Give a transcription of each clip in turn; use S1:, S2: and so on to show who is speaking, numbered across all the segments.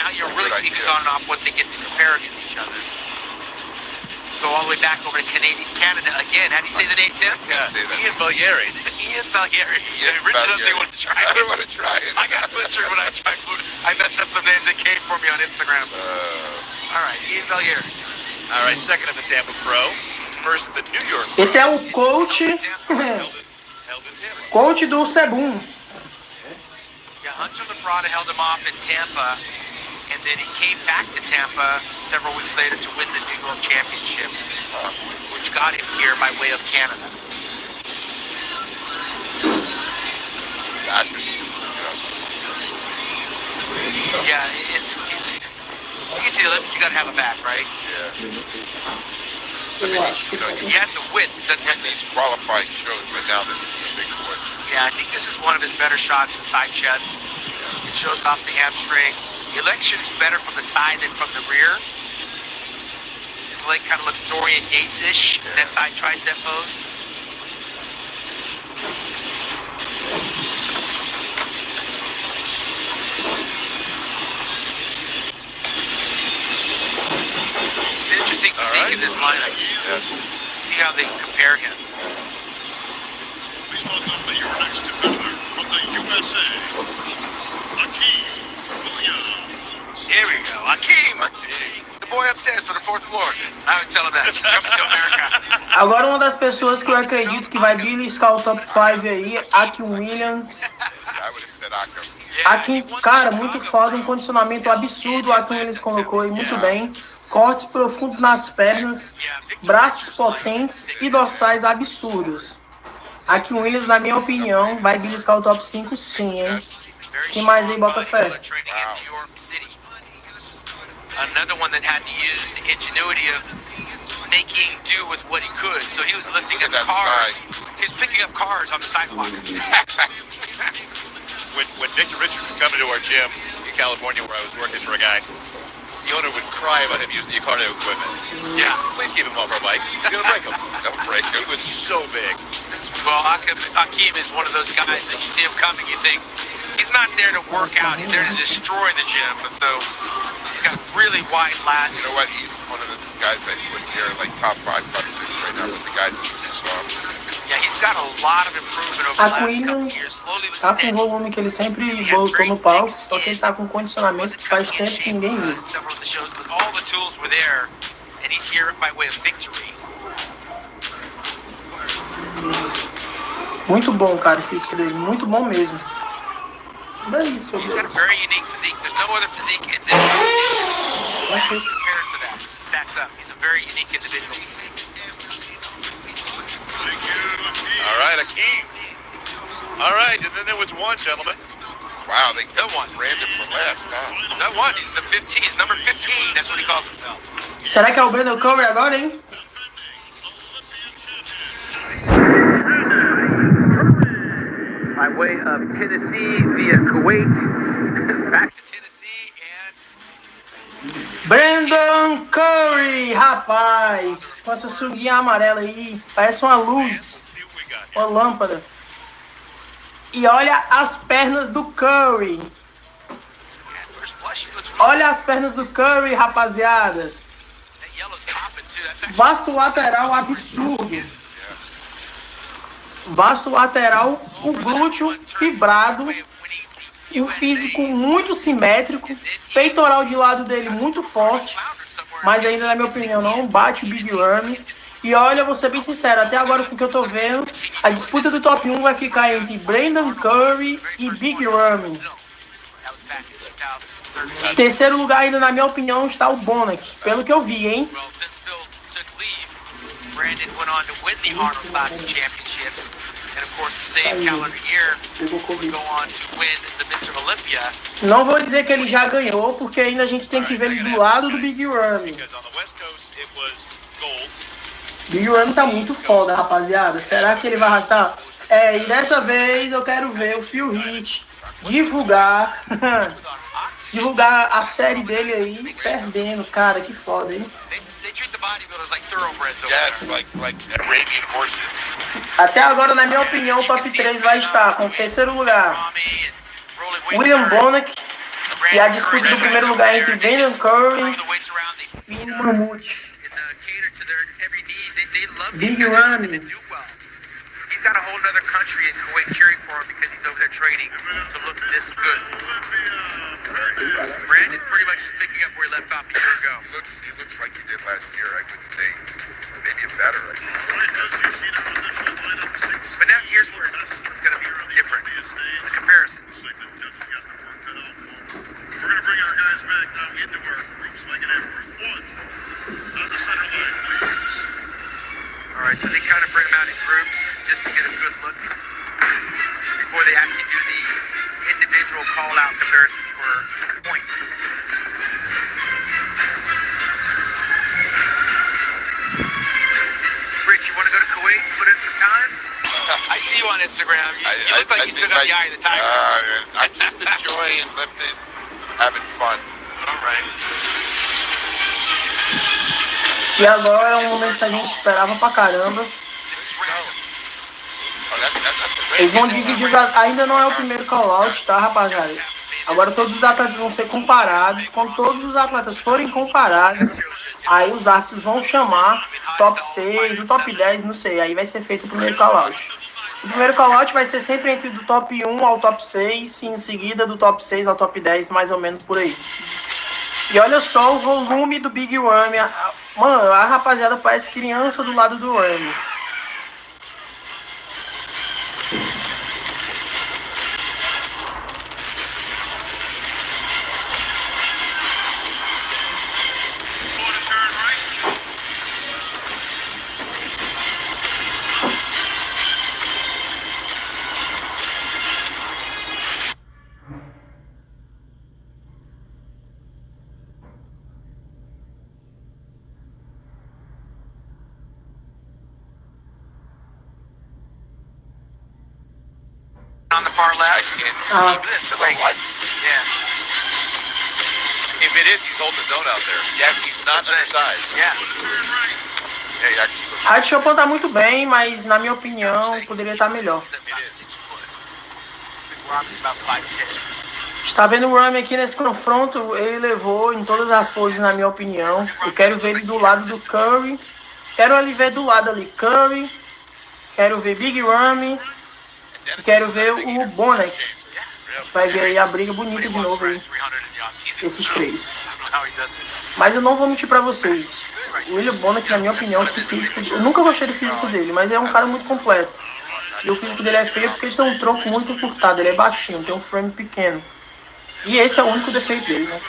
S1: now you're really seeing on and off what they get to compare against each other. Go all the way back over to Canada again. How do you say the name, Tim?
S2: Yeah, Ian Valieri.
S1: Ian Valieri.
S2: Rich doesn't want to try it. I don't want to try it.
S1: I got butchered when I tried food. I messed up some names that came for me on Instagram. All right, Ian Valieri.
S2: All right, second at the Tampa Pro. First at the New York Pro.
S3: Esse é o coach. Coach do Sebum.
S1: Yeah, Hunter Labrada held him off in Tampa, and then he came back to Tampa several weeks later to win the New York Championships, which got him here by way of Canada. Yeah, you get to the Olympics, you got to have a back, right?
S2: Yeah.
S1: I mean, he has the width. Doesn't have
S2: these qualifying shows, but now this is a big one.
S1: Yeah, I think this is one of his better shots, the side chest. It shows off the hamstring. The election is better from the side than from the rear. His leg kind of looks Dorian Yates-ish in that side tricep pose. It's interesting physique in this lineup.
S2: Yes.
S1: See how they compare him.
S4: Please welcome your next competitor from the USA, Hakeem Williams.
S1: Here we go, Hakeem. The boy upstairs for the fourth floor. I always tell him that. Coming to America.
S3: Agora uma das pessoas que eu acredito que vai beliscar o top 5 aí, Hakeem Williams. Hakeem, cara, muito foda, um condicionamento absurdo, o Hakeem Williams colocou aí muito bem. Cortes profundos nas pernas, braços potentes e dorsais absurdos. Hakeem Williams, na minha opinião, vai beliscar o top 5 sim, hein? Quem mais aí bota fé?
S1: Another one that had to use the ingenuity of making do with what he could. So he was lifting up cars. He was picking up cars on the sidewalk.
S2: When Victor Richard would come into our gym in California where I was working for a guy, the owner would cry about him using the cardio equipment. Yeah, please keep him off our bikes. He's going to break them. Don't break him. He was so big.
S1: Well, Hakeem is one of those guys that you see him coming, you think, he's not there to work out. He's there to destroy the gym. And so he's got really wide lats.
S2: You know what? He's one of the guys that you would hear like top 5, top 6 right now with the guys that you saw.
S1: Yeah, he's got a lot of improvement over the last couple years. Slowly but
S3: tá com
S1: steady.
S3: o volume que ele sempre voltou no palco, só que ele tá com um condicionamento que faz tempo que ninguém viu.
S1: Several of the shows, but all the tools were there, and he's here by way of victory.
S3: Muito bom, cara, o físico dele, muito bom mesmo. É isso que eu
S1: He's got a very unique physique. There's no other physique in this that compares to that. Stacks up. He's a very unique individual.
S2: All right, Hakeem. All right, and then there was one, gentleman. Wow, they
S1: That one.
S2: Brandon for last, huh?
S1: That one. He's the 15. He's number 15. That's what he calls himself.
S3: Será que é o Brandon Curry agora, hein?
S1: By way of Tennessee via Kuwait, back to Tennessee and
S3: Brandon Curry, rapaz, com essa sunguinha amarela aí, parece uma luz, uma lâmpada. E olha as pernas do Curry. Olha as pernas do Curry, rapaziadas. Vasto lateral absurdo. Vasto lateral, o glúteo fibrado, um físico muito simétrico, peitoral de lado dele muito forte, mas ainda na minha opinião não bate o Big Ramy. E olha, vou ser bem sincero, até agora com o que eu tô vendo, a disputa do top 1 vai ficar entre Brandon Curry e Big Ramy. Em terceiro lugar ainda na minha opinião está o Bonac, pelo que eu vi, hein?
S1: Brandon went on to win the Arnold Classic Championships, and of course the same calendar year would go on to win the Mr.olympia.
S3: Não vou dizer que ele já ganhou, porque ainda a gente tem que ver ele do lado do Big Ramy. Big Ramy tá muito foda, rapaziada. Será que ele vai arrastar? E dessa vez eu quero ver o Phil Heath divulgar divulgar a série dele aí, perdendo, cara, que foda, hein?
S1: They treat the bodybuilders like thoroughbreds over there.
S2: Yes, like Arabian horses.
S3: Até agora, na minha opinião, o top 3 vai estar com o terceiro lugar William Bonac, E a disputa do primeiro lugar entre Brandon Curry e Mamute. Big Ramy.
S1: He's got a whole other country in Kuwait cheering for him because he's over there training to look this good. Brandon pretty much is picking up where he left off a year ago.
S2: He looks like he did last year. I would say maybe a better.
S1: But now here's where it's going to be different. The comparison.
S4: We're going to bring our guys back now into our groups. Like it have group 1 on the center line, please.
S1: All right, so they kind of bring them out in groups just to get a good look before they actually do the individual call-out comparisons for points. Rich, you want to go to Kuwait and put in some time? I see you on Instagram. You look like you still got the eye of the tiger.
S2: I'm just enjoying lifting, having fun.
S1: All right.
S3: E agora é um momento que a gente esperava pra caramba. Eles vão dividir os atletas. Ainda não é o primeiro call-out, tá, rapaziada? Agora todos os atletas vão ser comparados. Quando todos os atletas forem comparados, aí os árbitros vão chamar o top 6, o top 10, não sei. Aí vai ser feito o primeiro call-out. O primeiro call-out vai ser sempre entre do top 1 ao top 6, e em seguida do top 6 ao top 10, mais ou menos por aí. E olha só o volume do Big Ramy. Mano, a rapaziada parece criança do lado do Ramy.
S1: On the far left.
S2: This, like,
S1: Yeah.
S2: if it is, he's holding his own out there. Yeah, he's not undersized.
S1: Yeah.
S2: Yeah, he actually looks.
S3: A Chopin tá muito bem, mas na minha opinião poderia estar melhor. Está vendo o Ramy aqui nesse confronto? Ele levou em todas as poses, na minha opinião. Eu quero ver ele do lado do Curry. Quero ele ver do lado ali Curry. Quero ver Big Ramy. Quero ver o Bonek. Vai ver aí a briga bonita de novo aí. Esses três. Mas eu não vou mentir pra vocês. O William Bonek, na minha opinião, que físico. Eu nunca gostei do físico dele, mas é um cara muito completo. E o físico dele é feio porque ele tem um tronco muito encurtado, ele é baixinho, tem um frame pequeno. E esse é o único defeito dele, né?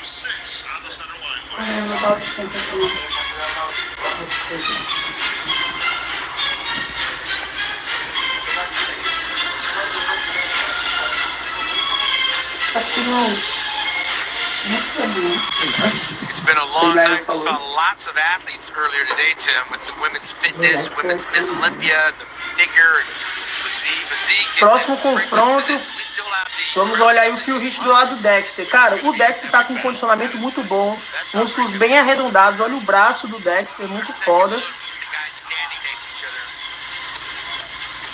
S3: Acho que não.
S1: It's been a long night. We saw lots of athletes earlier today, Tim, with the women's fitness, women's Mr.olympia, the figure, and physique.
S3: Próximo confronto, vamos olhar aí o Phil Heath do lado do Dexter. Cara, o Dexter tá com um condicionamento muito bom, músculos bem arredondados. Olha o braço do Dexter, muito foda.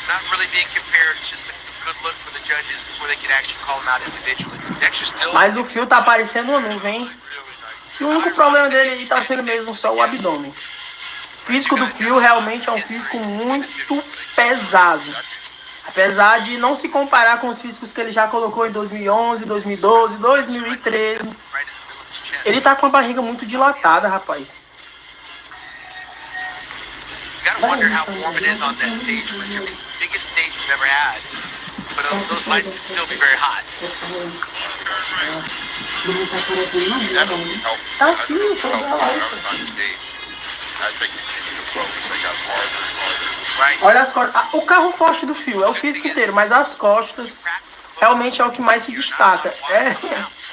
S1: Not really being compared, it's just a good look for the judges before they can actually call them out individually. Dexter still.
S3: Mas o Phil tá parecendo uma nuvem, hein? E o único problema dele aí tá sendo mesmo só o abdômen. O físico do Phil realmente é um físico muito pesado. Apesar de não se comparar com os físicos que ele já colocou em 2011, 2012, 2013. Ele tá com a barriga muito dilatada, rapaz.
S1: You gotta wonder how warm it is on that stage, Richard. It's the biggest stage we've ever had. But those lights can still be very hot.
S3: Tá aqui, tô lá. Olha as costas. O carro forte do Phil é o físico inteiro, mas as costas realmente é o que mais se destaca.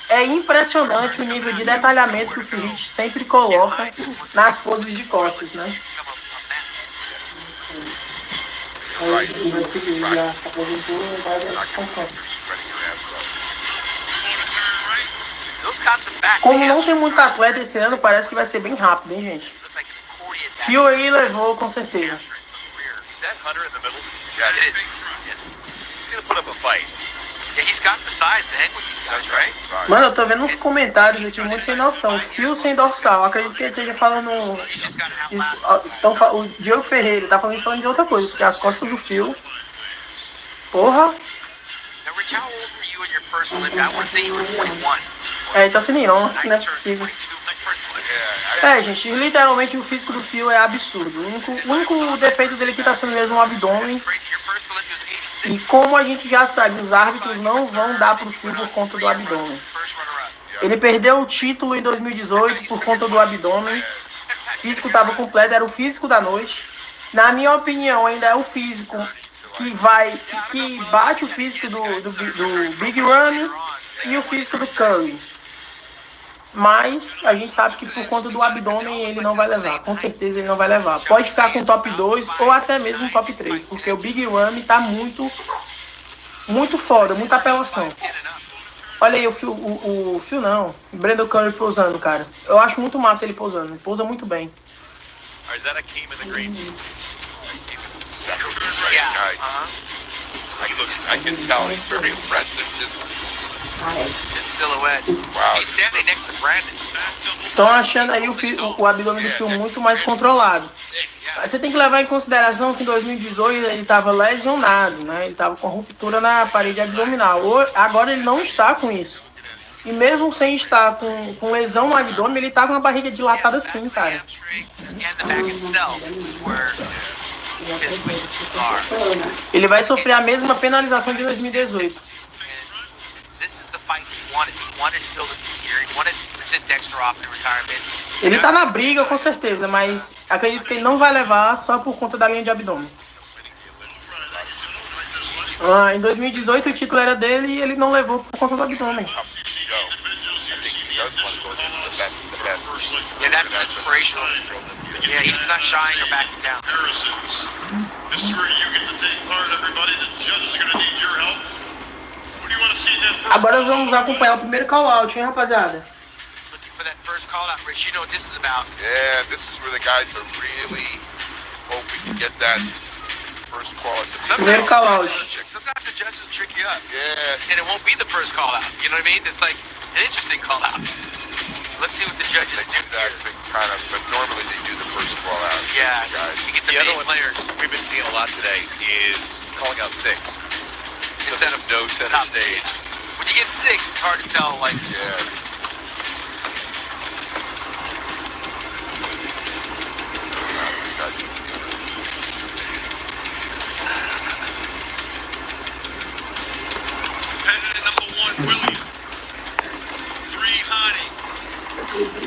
S3: É impressionante o nível de detalhamento que o Phil Heath sempre coloca nas poses de costas, né? Como não tem muito atleta esse ano, parece que vai ser bem rápido, hein, gente? Phil aí levou com certeza.
S1: Yeah, he's got the size to hang with these guys, right?
S3: Mano, eu tô vendo uns comentários aqui muito sem noção. Fio sem dorsal. Eu acredito que ele esteja falando.
S1: He's just got to have
S3: Isso,
S1: last.
S3: então, o Diogo Ferreira tá falando isso falando de outra coisa, porque as costas do fio. Porra!
S1: Now, Rich, how old were you in your first Olympia? I want to say you were 41.
S3: É, ele tá sem irônico, não é
S1: I turned
S3: possível.
S1: 42 my first Olympia.
S3: É, gente, literalmente o físico do fio é absurdo. O único defeito dele aqui tá sendo mesmo o abdômen.
S1: Crazy, your first Olympia was
S3: E
S1: 86.
S3: como a gente já sabe, os árbitros não vão dar pro fio por conta do abdômen.
S1: First runner-up.
S3: Ele perdeu o título em 2018 por conta do abdômen. O físico estava completo, era o físico da noite. Na minha opinião, ainda é o físico que bate o físico do Big Ramy e o físico do Curry. Mas a gente sabe que por conta do abdômen ele não vai levar. Com certeza ele não vai levar. Pode ficar com top 2 ou até mesmo top 3. Porque o Big Ramy tá muito foda, muita apelação. Olha aí o Phil não. O Brandon Curry pousando, cara. Eu acho muito massa ele pousando. Ele pousa muito bem.
S2: Or is that a Keem in the green?
S1: Yeah.
S2: I can tell he's very impressive.
S1: In silhouette.
S2: Wow.
S1: He's standing next to Brandon.
S3: Estão achando aí o abdômen do Phil muito mais controlado. Aí você tem que levar em consideração que em 2018 ele estava lesionado, né? Ele estava com ruptura na parede abdominal. Agora ele não está com isso. E mesmo sem estar com lesão no abdômen, ele tá com uma barriga dilatada sim, cara.
S1: And the back itself, where his weaknesses are.
S3: Ele vai sofrer a mesma penalização de 2018.
S1: This is the fight he wanted. He wanted to build a career. He wanted to sit Dexter off in retirement.
S3: Ele tá na briga com certeza, mas acredito que ele não vai levar só por conta da linha de abdômen. Em 2018 o título era dele e ele não levou por conta do abdômen.
S1: Yeah, that's inspirational. Yeah, he's not shying or backing down.
S4: Harrison's. This is where you get to take part, everybody. The judges are going to need your help. What do you want to see then?
S3: Agora nós vamos acompanhar o primeiro call-out, hein, rapaziada?
S1: Looking for that first call out, Rich. You know what this is about.
S5: Yeah, this is where the guys are really hoping to get that first call at the
S3: Primeiro call-out.
S1: Sometimes the judges will trick you up.
S5: Yeah.
S1: And it won't be the first call out. You know what I mean? It's like an interesting call out. Let's see what the judges
S5: They
S1: do
S5: do that
S1: here.
S5: kind of, but normally they do the first call out.
S1: Yeah,
S5: guys.
S1: you get the
S2: The other
S1: main
S2: one
S1: players.
S2: we've been seeing a lot today is calling out six
S1: Instead of
S2: no center
S1: top
S2: stage.
S1: When you get 6, it's hard to tell, like,
S5: Yeah.
S4: Pendant number 1, William. 3, Honey.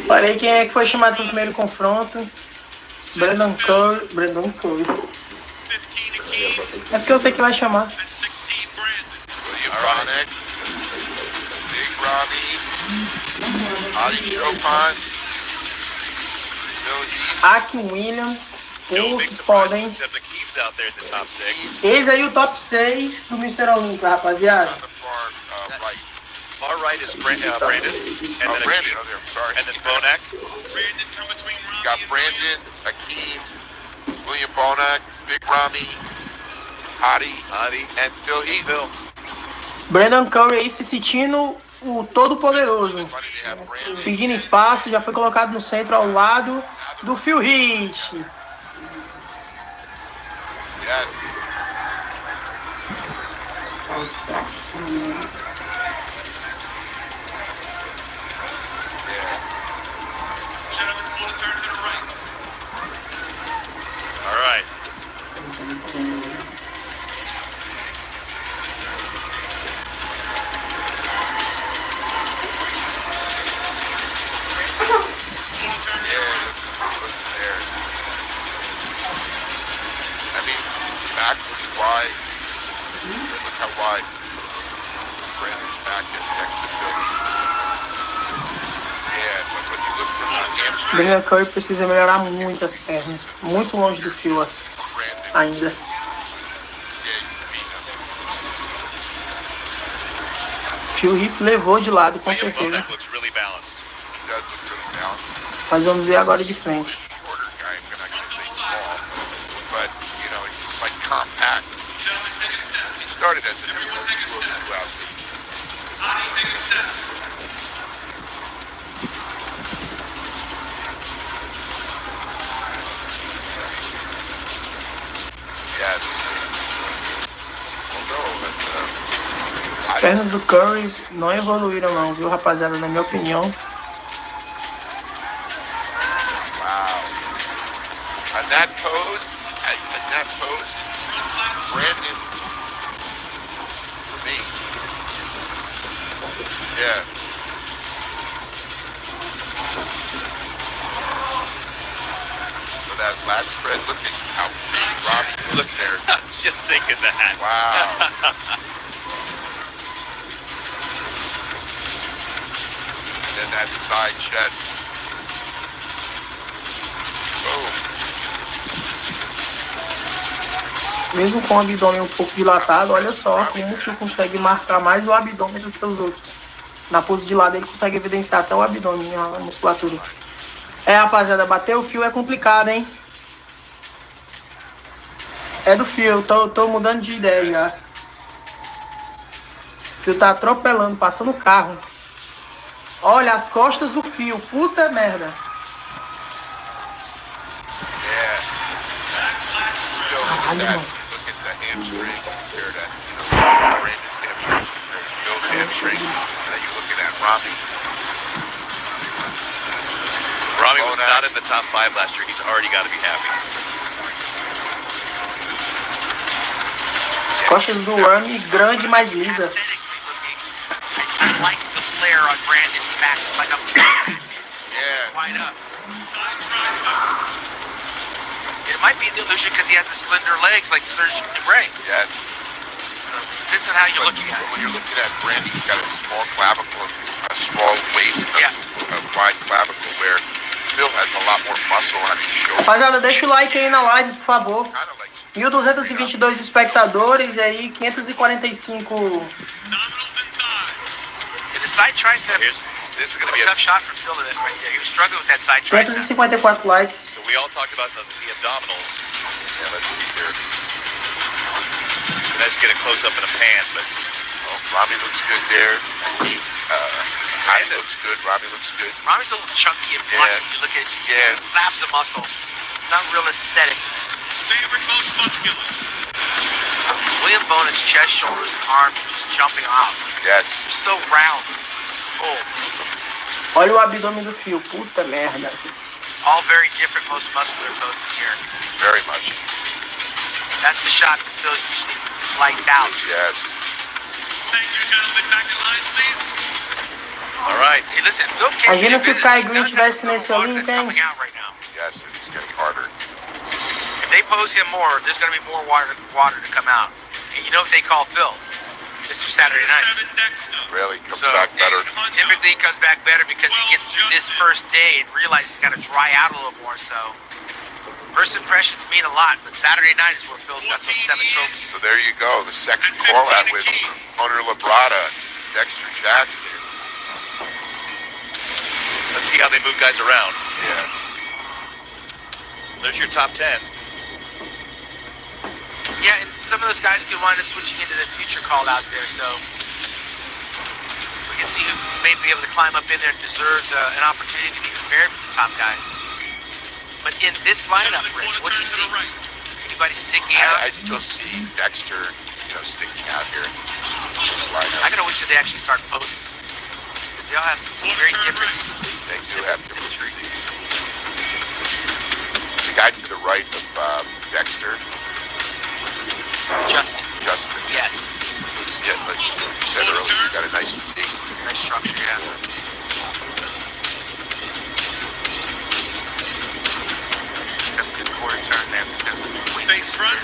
S3: Olha aí quem é que foi chamado pro primeiro confronto. Brandon Curry.
S4: 15, Akeem.
S3: É porque eu sei que vai chamar.
S4: And 16, Brandon.
S5: William Bonnick, Big Robbie, Adi Chopin, Bill Heath,
S3: Akin Williams.
S2: No
S3: Pô,
S2: big
S3: que foda, hein?
S2: surprises except the Keem's out there in the top 6.
S3: Eis aí o top 6 do Mr.olympia, rapaziada.
S5: on the far right.
S2: Far right is Brandon, and then
S5: Brandon,
S2: Akeem,
S5: oh, there, I'm sorry.
S2: and then Bonak.
S4: Brandon come between Robbie
S5: Got
S4: and
S5: Brandon, Akeem, William Bonak, Big Ramy, Hadi,
S2: Adi,
S5: and Phil Heath.
S2: Phil.
S3: Brandon Curry aí se sentindo o todo-poderoso.
S5: Funny they have Brandon.
S3: Pedindo espaço, já foi colocado no centro ao lado do Phil Heath.
S5: Yes. Yeah.
S4: Gentlemen, full turn to the right.
S2: All right.
S4: Full turn to the
S5: Yeah,
S4: right.
S5: look there. I mean, back looks wide. Look how wide Brandon's back is next to Phil Heath. Yeah, but when you look from the hamstring,
S3: Brandon Curry precisa melhorar muito as pernas. Muito longe do Phil
S5: Brandon,
S3: ainda.
S5: yeah, he's beating him.
S3: Phil Heath levou de lado, com
S2: William
S3: certeza.
S2: Bonak looks really balanced.
S5: He does look really balanced.
S3: Mas vamos ver agora de frente.
S5: Shorter guy, I'm not gonna say small, but you know, he's like compact.
S4: Gentlemen, take a step.
S5: He started as a 202 athlete. Yes. Well, no, but,
S3: As pernas do Curry não evoluíram não, viu, rapaziada, na minha opinião.
S5: wow. On that pose, Brandon, for me, yeah. So that last spread, look at how big Robbie look there.
S2: I was just thinking that.
S5: Wow. And then that side chest. Boom.
S3: Mesmo com o abdômen um pouco dilatado, olha só como o Phil consegue marcar mais o abdômen do que os outros. Na pose de lado ele consegue evidenciar até o abdômen, a musculatura. É, rapaziada, bater o Phil é complicado, hein? É do Phil, tô mudando de ideia já. O Phil tá atropelando, passando o carro. Olha as costas do Phil, puta merda.
S5: Yeah. So look at that. Look at the hamstring compared to Brandon's hamstring compared to Phil's hamstring. And then you look at that Robbie.
S2: Rami was not in the top 5 last year. He's already got to be happy.
S3: As costas do Rami, grande, mais lisa.
S1: I like the flare on Brandon's back, like a
S5: Yeah.
S1: wide up. It might be the illusion because he has the slender legs like Serge Gnabry.
S5: Yes.
S1: Depends on how you're looking at
S5: But
S1: it.
S5: when you're looking at Brandon, he's got a small clavicle, a small waist, a wide clavicle, where Phil has a lot more muscle on his shoulder.
S3: Rapaziada, deixa o like aí na live, por favor.
S5: Kind of like
S3: 1.222 espectadores e aí 545.
S1: In the side tricep,
S2: This is going to
S1: a
S2: be
S1: tough shot for Phil in it right there. He was struggling with that side tricep.
S3: 554 likes.
S2: So we all talked about the abdominals.
S5: Yeah, let's see here.
S2: And let's get a close up in a pan, but
S5: Oh, Robbie looks good there. Hattie looks good. Robbie looks good.
S1: Rami's a little chunky and blunt.
S5: Yeah.
S1: If you look at
S5: Yeah.
S1: slabs of muscle. Not real aesthetic.
S4: Favorite most muscular.
S1: William Bonus chest, shoulders, and arms are just jumping out.
S5: Yes.
S1: They're so round. Oh,
S3: Olha o abdômen do Phil, puta merda.
S1: all very different most muscular poses here.
S5: Very much.
S1: That's the shot that Phil usually lights out.
S5: Yes.
S4: Thank you, gentlemen. Back in line, please.
S2: all right.
S1: Hey, listen, Phil can't
S3: Imagina se o Kai Green
S1: does
S3: tivesse
S1: have
S3: nesse
S1: some water
S3: Olympia,
S1: that's
S3: hein?
S1: coming out right now.
S5: Yes, and it's getting harder.
S1: If they pose him more, there's going to be more water to come out. And you know what they call Phil? Mr. Saturday Night.
S4: 7 Dexter.
S5: Really comes
S1: So,
S5: back better.
S1: typically he comes back better because he gets through this first day and realizes he's got to dry out a little more. So, first impressions mean a lot, but Saturday night is where Phil's got those 7 trophies.
S5: So there you go. The second call out with Hunter Labrada, Dexter Jackson.
S2: Let's see how they move guys around.
S5: Yeah.
S2: There's your top 10.
S1: Yeah, and some of those guys could wind up switching into the future call outs there, so we can see who may be able to climb up in there and deserves an opportunity to be compared with the top guys. But in this lineup, Rich, what do you see? Anybody sticking out?
S5: I still see Dexter, sticking out here. This lineup.
S1: I gotta wait till they actually start posing. Because they all have very different
S5: They do have different treatments. The guy to the right of Dexter,
S1: Justin. Yes.
S5: Yeah, like you said earlier, he's got a nice physique.
S1: Nice structure, yeah. That's a good quarter turn there.
S4: Face front.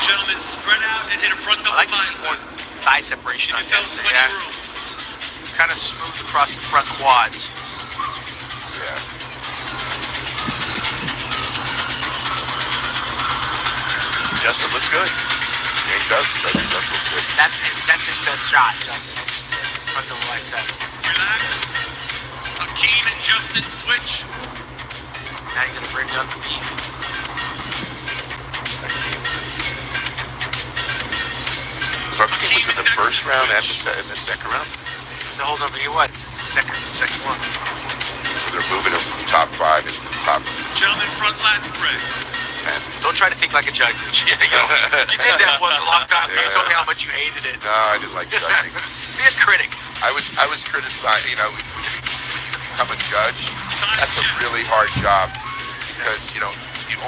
S4: Gentlemen, spread out and hit a front double
S1: I like to see more
S4: mindset.
S1: thigh separation on
S4: Give yourselves
S1: Dexter,
S4: plenty
S1: yeah.
S4: of room.
S1: Kind of smooth across the front quads.
S5: Yeah.
S2: Justin looks good.
S5: Yeah, he does look good.
S1: That's his best shot, Justin. Front double bicep.
S4: Relax. Hakeem and Justin switch.
S1: Now you're gonna bring it underneath.
S5: Buckskin was in the first round and in the second round.
S1: So hold on, you what? Second one.
S5: So they're moving him from top 5 into the top.
S4: Gentlemen, front lat spread.
S5: And
S1: Don't try to think like a judge. You did that once a long time ago. You
S5: Yeah.
S1: told me how much you hated it.
S5: no, I didn't like judging.
S1: Be a critic.
S5: I was criticized. You know, when you become a judge, that's a really hard job because the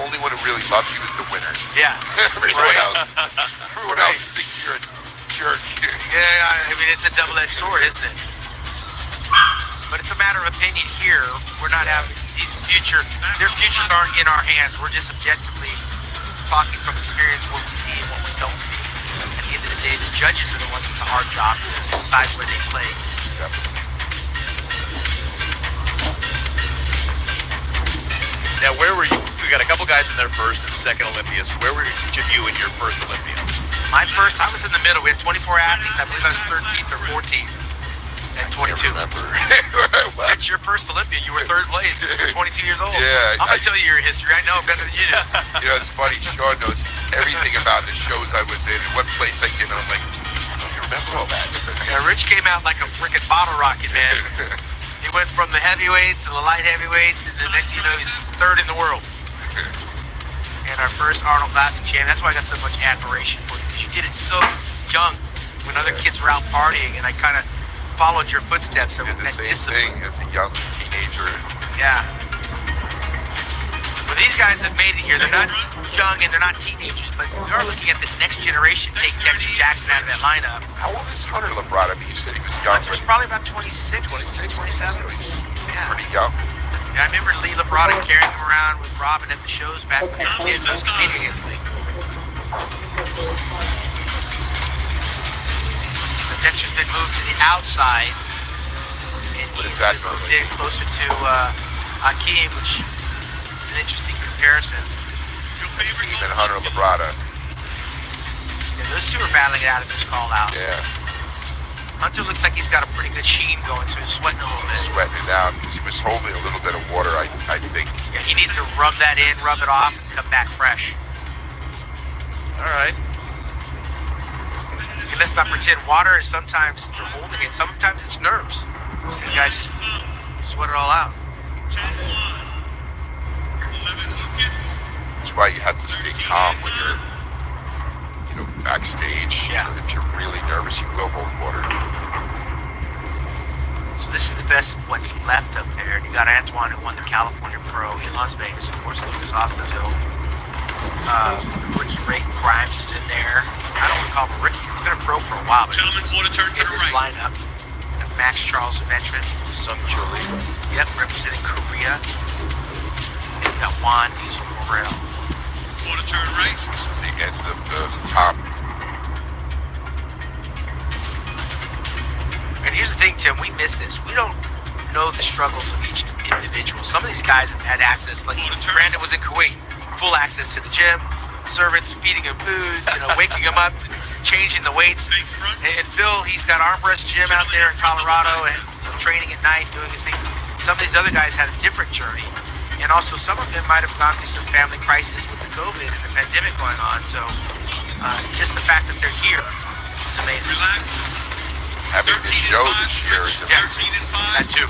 S5: only one who really loves you is the winner.
S1: Yeah.
S5: Everyone else thinks you're a jerk.
S1: Yeah, I mean, it's a double-edged sword, isn't it? But it's a matter of opinion here. We're not having their futures aren't in our hands. We're just objectively talking from experience what we see and what we don't see. At the end of the day, the judges are the ones with the hard job to decide where they place.
S5: Yep.
S2: Now, where were you? We got a couple guys in their first and second Olympias. Where were each of you in your first Olympia?
S1: My first, I was in the middle. We had 24 athletes. I believe I was 13th or 14th at 22.
S5: I remember.
S1: It's your first Olympia. You were third place. You're 22 years old.
S5: Yeah,
S1: I'm going to tell you your history. I know better than you do.
S5: It's funny. Sean knows everything about the shows I was in and what place I came in. I'm like, I don't even remember all that.
S1: Yeah, Rich came out like a freaking bottle rocket, man. He went from the heavyweights to the light heavyweights, and the next thing you know, he's third in the world. And our first Arnold Classic champion. That's why I got so much admiration for you, because you did it so young when other kids were out partying, and I kind of followed your footsteps.
S5: I did the
S1: that
S5: same
S1: discipline.
S5: thing as a young teenager.
S1: Yeah. Well, these guys have made it here. They're not young and they're not teenagers, but we are looking at the next generation take Texas Jackson out of that lineup.
S5: How old is Hunter Labrada? I mean, you said he was young,
S1: Hunter's
S5: but
S1: probably about 26, 27.
S5: he's
S1: Yeah.
S5: pretty young.
S1: Yeah, I remember Lee Labrada carrying him around with Robin at the shows back when they were kids. Those immediately. The Dexter's been moved to the outside. And
S5: What
S1: he's
S5: is that
S1: been moved
S5: normally?
S1: in closer to Hakeem, which is an interesting comparison.
S5: And Hunter Labrada.
S1: Yeah, those two are battling it out of this call out.
S5: Yeah,
S1: Hunter looks like he's got a pretty good sheen going, so he's sweating a little bit.
S5: sweating it out because he was holding a little bit of water, I think.
S1: Yeah, he needs to rub that in, rub it off, and come back fresh.
S2: All right.
S1: And let's not pretend water is sometimes you're holding it, sometimes it's nerves. You see the guys just sweat it all out.
S5: That's why you have to stay calm when you're, backstage.
S1: Yeah.
S5: If you're really nervous, you will hold water.
S1: So this is the best of what's left up there. And you got Antoine who won the California Pro in Las Vegas. Of course, Lucas Ostato. Rookie Ray Grimes is in there. I don't want to call him a rookie. He's been a pro for a while. But
S4: Gentlemen, quarter turn to
S1: in
S4: the
S1: this
S4: right.
S1: lineup, that's Max Charles, a veteran.
S2: Sung Chili.
S1: Yep, representing Korea. And you got Juan, he's from Morel.
S4: Quarter turn right.
S5: The end of the top.
S1: And here's the thing, Tim, we miss this. We don't know the struggles of each individual. Some of these guys have had access, like Brandon was in Kuwait, full access to the gym, servants feeding him food, waking him up, changing the weights.
S4: Big front.
S1: And Phil, he's got armrest gym out there in Colorado and training at night, doing his thing. Some of these other guys had a different journey. And also some of them might have gone through some family crisis with the COVID and the pandemic going on. So just the fact that they're here is amazing.
S4: Relax.
S5: Having this show this year is
S1: Yeah.
S4: 13 and 5.
S1: That too.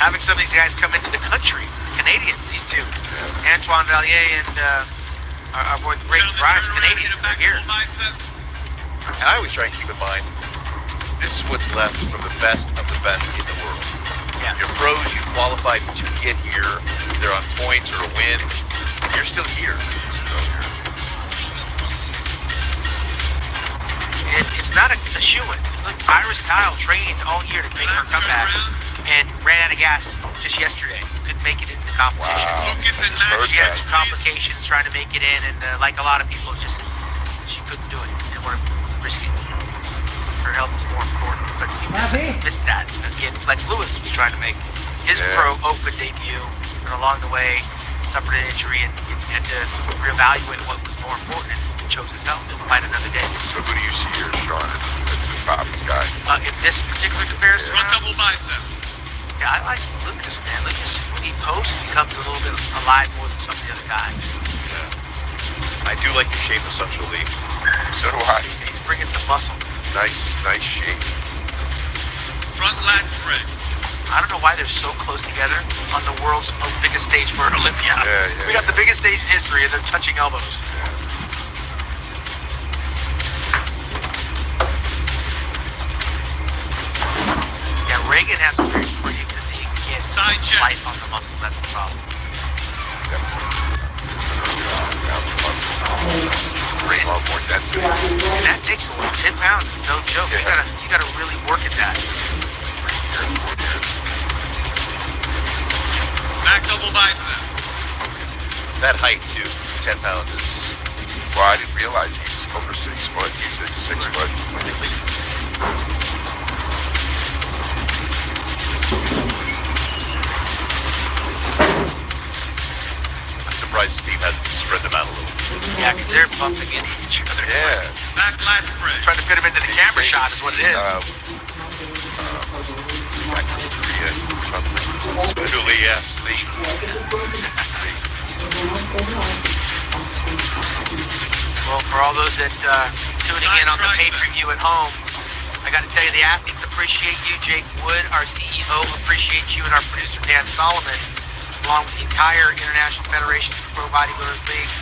S1: Having some of these guys come into the country, Canadians, these two, Antoine Vallier and our boy Ray Grimes, Canadians, they're here.
S2: And I always try and keep in mind, this is what's left from the best of the best in the world.
S1: Yeah.
S2: Your pros, you qualified to get here. They're on points or a win. You're still here.
S1: It's not a shoo-in. Look, Iris Kyle trained all year to make her comeback and ran out of gas just yesterday. Couldn't make it into the competition.
S5: Wow.
S4: Focus and
S5: Just heard
S1: She had
S5: that.
S1: some complications trying to make it in, and like a lot of people, just she couldn't do it. Didn't want to risk it. Her health is more important. But we missed that. Again, Flex Lewis was trying to make his
S5: Yeah.
S1: pro open debut, and along the way suffered an injury and had to reevaluate what was more important and chose his health and fight another day.
S5: So who do you see here, Sean, as the top guy?
S1: In this particular comparison,
S4: Front double bicep.
S1: yeah, I like Lucas, man. Lucas, when he posts, becomes a little bit alive more than some of the other guys.
S2: I do like the shape of Sung Chili.
S5: So do I.
S1: He's bringing some muscle.
S5: Nice shape.
S4: Front lat spread.
S1: I don't know why they're so close together on the world's biggest stage for Olympia.
S5: Yeah,
S1: We got the biggest stage in history, and they're touching elbows. Yeah, Reagan has a very pretty physique. He can't
S4: Side check.
S1: life on the muscle. That's the problem.
S5: Bring on more density.
S1: And that takes a while. 10 pounds is no joke.
S5: Yeah.
S1: You gotta really work at that.
S4: Back double bicep.
S2: That height too, 10 pounds is.
S5: Well, I didn't realize he was over 6 foot. He's 6 foot.
S2: I'm surprised Steve hasn't spread them out a little.
S1: Yeah, because they're bumping into each other.
S5: Yeah.
S4: Back lat spread.
S1: Trying to fit them into the camera shot is what it is.
S5: Back to Korea or something.
S2: Smoothly, yeah.
S1: Well, for all those that tuning in on the pay-per-view at home, I got to tell you, the athletes appreciate you. Jake Wood, our CEO, appreciates you, and our producer, Dan Solomon, along with the entire International Federation of Pro Bodybuilders League.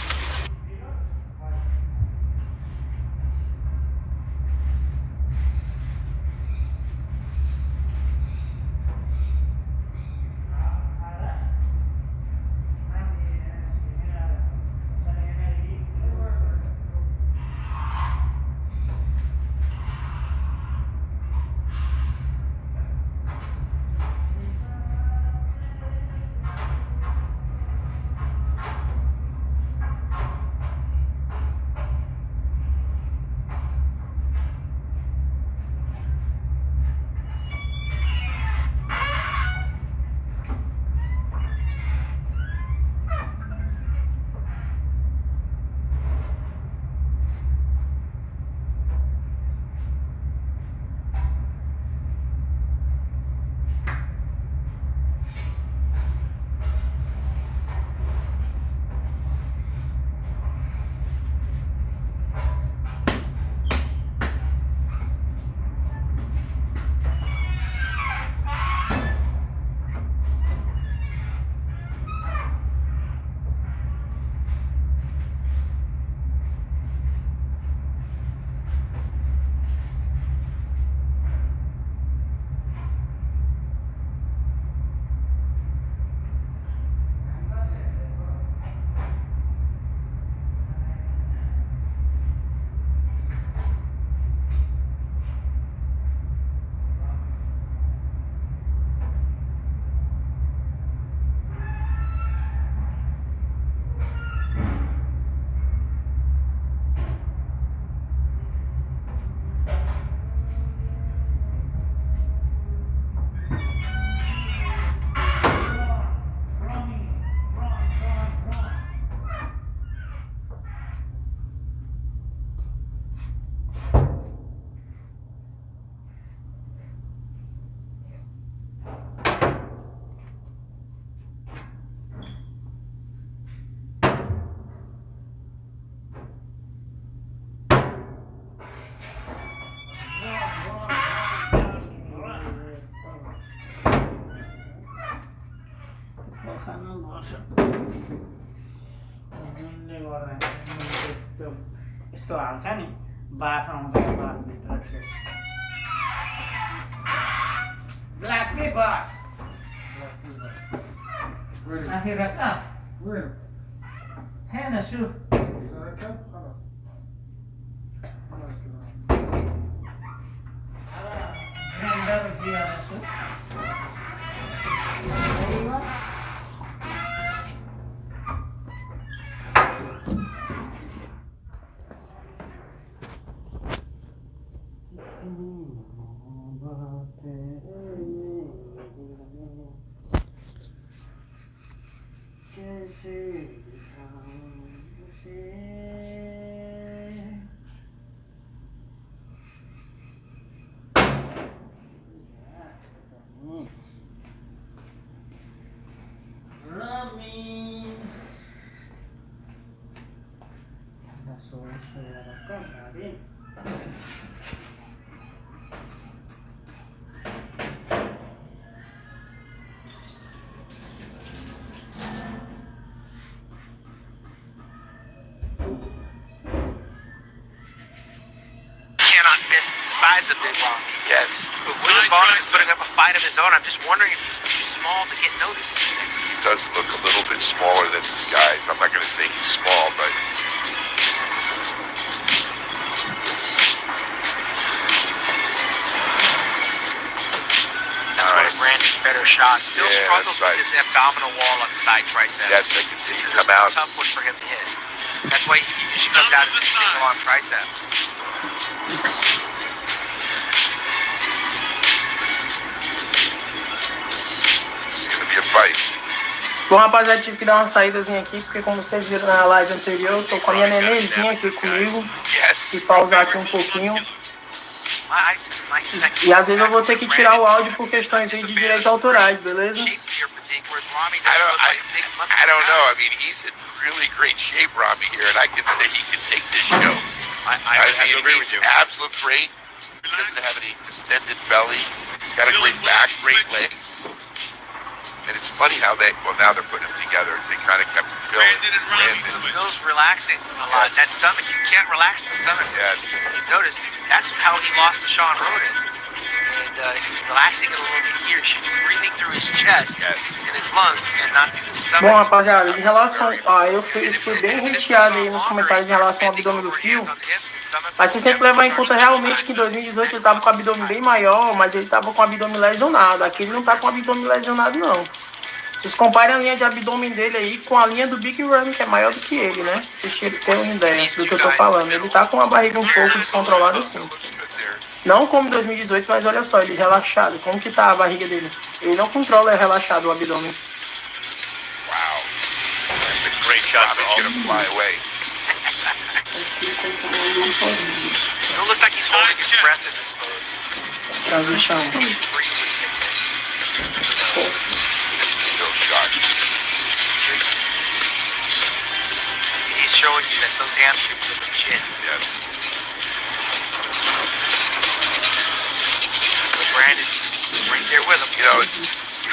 S3: यस्तो हाल्छ नि बाफ आउँछ बाफभित्र लाग्ने बाफ आखिर कहाँ है ना सु ग्राइन्डर दिया सु
S1: size of Big Rom.
S5: Yes.
S1: But William Bonham is putting up a fight of his own. I'm just wondering if he's too small to get noticed.
S5: He does look a little bit smaller than these guys. I'm not going to say he's small, but
S1: that's one of Brandon's better shots. Still
S5: Yeah,
S1: struggles
S5: that's
S1: with his abdominal wall on the side tricep.
S5: yes, I can see
S1: This
S5: him
S1: is a
S5: come out.
S1: tough one for him to hit. That's why he usually comes out as a single arm tricep.
S5: It's going to be a fight.
S3: Bom, rapaziada, tive que dar uma saídazinha aqui, porque como vocês viram na live anterior, eu tô com a minha nenenzinha aqui comigo.
S5: Yes.
S3: E pausar aqui um pouquinho. E às vezes eu vou ter que tirar o áudio por questões aí de direitos autorais, beleza?
S5: I don't know. I mean, he's in really great shape, Rami, here, and I can say he can take this show.
S2: I mean,
S5: agree with you. Absolute great. He doesn't have any distended belly. He's got a great back, great legs. And it's funny how now they're putting them together. They kind of kept Brandon.
S1: Phil's relaxing a lot. That stomach, you can't relax the stomach.
S5: Yes.
S1: You notice, that's how he lost to Sean Roden. And he's relaxing it a little bit here. He should be breathing through his chest and his lungs and not through his stomach.
S3: Bom, rapaziada, em relação eu fui bem hateado aí nos comentários em relação ao abdômen do Phil. Mas vocês têm que levar em conta realmente que em 2018 ele tava com o abdômen bem maior, mas ele tava com o abdômen lesionado. Aqui ele não tá com o abdômen lesionado, não. Vocês comparem a linha de abdômen dele aí com a linha do Big Ram, que é maior do que ele, né? Vocês terem uma ideia do que eu tô falando. Ele tá com a barriga um pouco descontrolada assim. Não como em 2018, mas olha só, ele relaxado. Como que tá a barriga dele? Ele não controla relaxado o abdômen.
S5: Wow.
S2: That's a great shot for
S5: Robbie's going to fly away.
S1: It looks like he's holding his breath in this pose.
S3: Transição.
S5: Still shot.
S1: He's showing you that those hamstrings are legit.
S5: Yes.
S1: Brandon's right there with him.
S5: You know,